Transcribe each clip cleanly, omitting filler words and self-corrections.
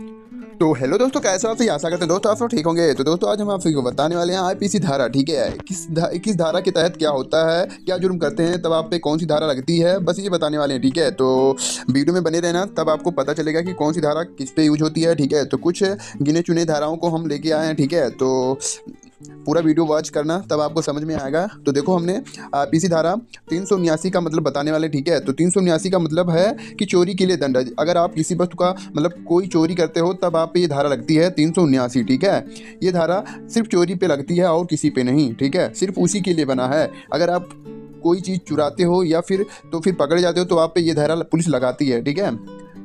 तो हेलो दोस्तों, कैसे हो आप? आशा करते हैं दोस्तों आप सब ठीक होंगे। तो दोस्तों आज हम आपको बताने वाले हैं आईपीसी धारा। ठीक है, किस धारा के तहत क्या होता है, क्या जुर्म करते हैं, तब आप पे कौन सी धारा लगती है, बस ये बताने वाले हैं। ठीक है, तो वीडियो में बने रहना, तब आपको पता चलेगा कि कौन सी धारा किस पे यूज होती है। ठीक है, तो कुछ गिने चुने धाराओं को हम लेके आए हैं। ठीक है, तो पूरा वीडियो वॉच करना, तब आपको समझ में आएगा। तो देखो, हमने आईपीसी धारा 379 का मतलब बताने वाले। ठीक है, तो 379 का मतलब है कि चोरी के लिए दंड है। अगर आप किसी वस्तु का मतलब कोई चोरी करते हो, तब आप पे ये धारा लगती है 379। ठीक है, ये धारा सिर्फ चोरी पे लगती है और किसी पे नहीं। ठीक है, सिर्फ उसी के लिए बना है। अगर आप कोई चीज़ चुराते हो या फिर पकड़े जाते हो, तो आप पे ये धारा पुलिस लगाती है। ठीक है,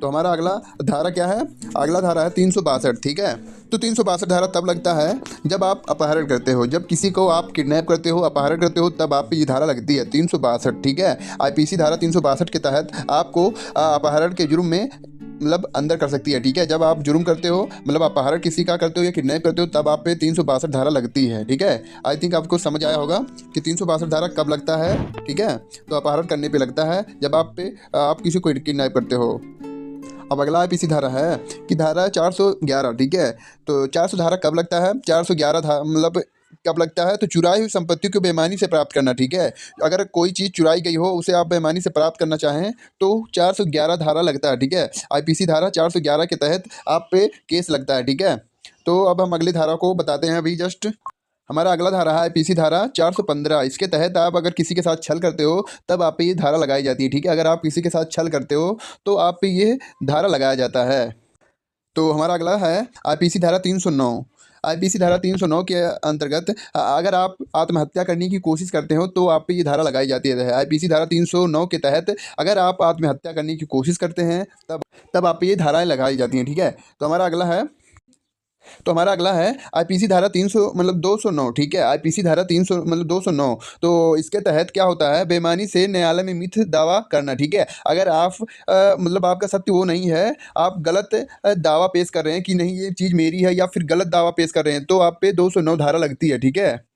तो हमारा अगला धारा क्या है? अगला धारा है 362। ठीक है, तो 362 धारा तब लगता है जब आप अपहरण करते हो, जब किसी को आप किडनैप करते हो, अपहरण करते हो, तब आप पे ये धारा लगती है 362। ठीक है, आईपीसी धारा 362 के तहत आपको अपहरण के जुर्म में मतलब अंदर कर सकती है। ठीक है, जब आप जुर्म करते हो, मतलब अपहरण किसी का करते हो या किडनैप करते हो, तब आप पे 362 धारा लगती है। ठीक है, आई थिंक आपको समझ आया होगा कि 362 धारा कब लगता है। ठीक है, तो अपहरण करने पे लगता है, जब आप किसी को किडनैप करते हो। अब अगला आईपीसी धारा है कि धारा 411। ठीक है, तो 400 धारा कब लगता है? 411 धारा मतलब कब लगता है? तो चुराई हुई संपत्ति को बेईमानी से प्राप्त करना। ठीक है, अगर कोई चीज़ चुराई गई हो, उसे आप बेईमानी से प्राप्त करना चाहें, तो 411 धारा लगता है। ठीक है, आईपीसी धारा 411 के तहत आप पे केस लगता है। ठीक है, तो अब हम अगली धारा को बताते हैं अभी जस्ट। हमारा अगला धारा है आईपीसी धारा 415। इसके तहत आप अगर किसी के साथ छल करते हो, तब आप पे ये धारा लगाई जाती है। ठीक है, अगर आप किसी के साथ छल करते हो, तो आप पे ये धारा लगाया जाता है। तो हमारा अगला है आईपीसी धारा 309। आईपीसी धारा 309 के अंतर्गत अगर आप आत्महत्या करने की कोशिश करते हो, तो आप पे ये धारा लगाई जाती है। आईपीसी धारा 309 के तहत अगर आप आत्महत्या करने की कोशिश करते हैं, तब आप पे ये धाराएं लगाई जाती हैं। ठीक है, तो हमारा अगला है आईपीसी धारा 300 मतलब 209। ठीक है, आईपीसी धारा 300 मतलब 209। तो इसके तहत क्या होता है? बेईमानी से न्यायालय में मिथ्या दावा करना। ठीक है, अगर आप मतलब आपका सत्य वो नहीं है, आप गलत दावा पेश कर रहे हैं कि नहीं ये चीज़ मेरी है, या फिर गलत दावा पेश कर रहे हैं, तो आप पे 209 धारा लगती है। ठीक है,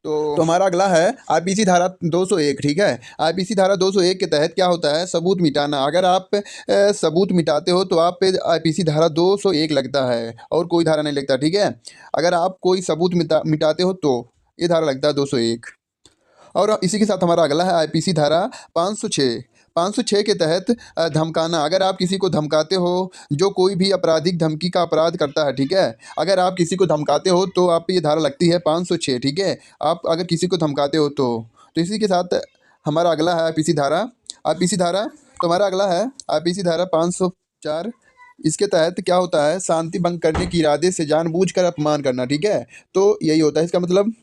तो हमारा अगला है आईपीसी धारा 201। ठीक है, आईपीसी धारा 201 के तहत क्या होता है? सबूत मिटाना। अगर आप सबूत मिटाते हो, तो आप पे आईपीसी धारा 201 लगता है और कोई धारा नहीं लगता। ठीक है, अगर आप कोई सबूत मिटाते हो, तो ये धारा लगता है 201। और इसी के साथ हमारा अगला है आईपीसी धारा 506। 506 के तहत धमकाना। अगर आप किसी को धमकाते हो, जो कोई भी आपराधिक धमकी का अपराध करता है। ठीक है, अगर आप किसी को धमकाते हो, तो आप पे ये धारा लगती है 506। ठीक है, आप अगर किसी को धमकाते हो, तो इसी के साथ हमारा अगला है आईपीसी धारा। तो हमारा अगला है आईपीसी धारा 504। इसके तहत क्या होता है? शांति भंग करने के इरादे से जानबूझकर अपमान करना। ठीक है, तो यही होता है इसका मतलब।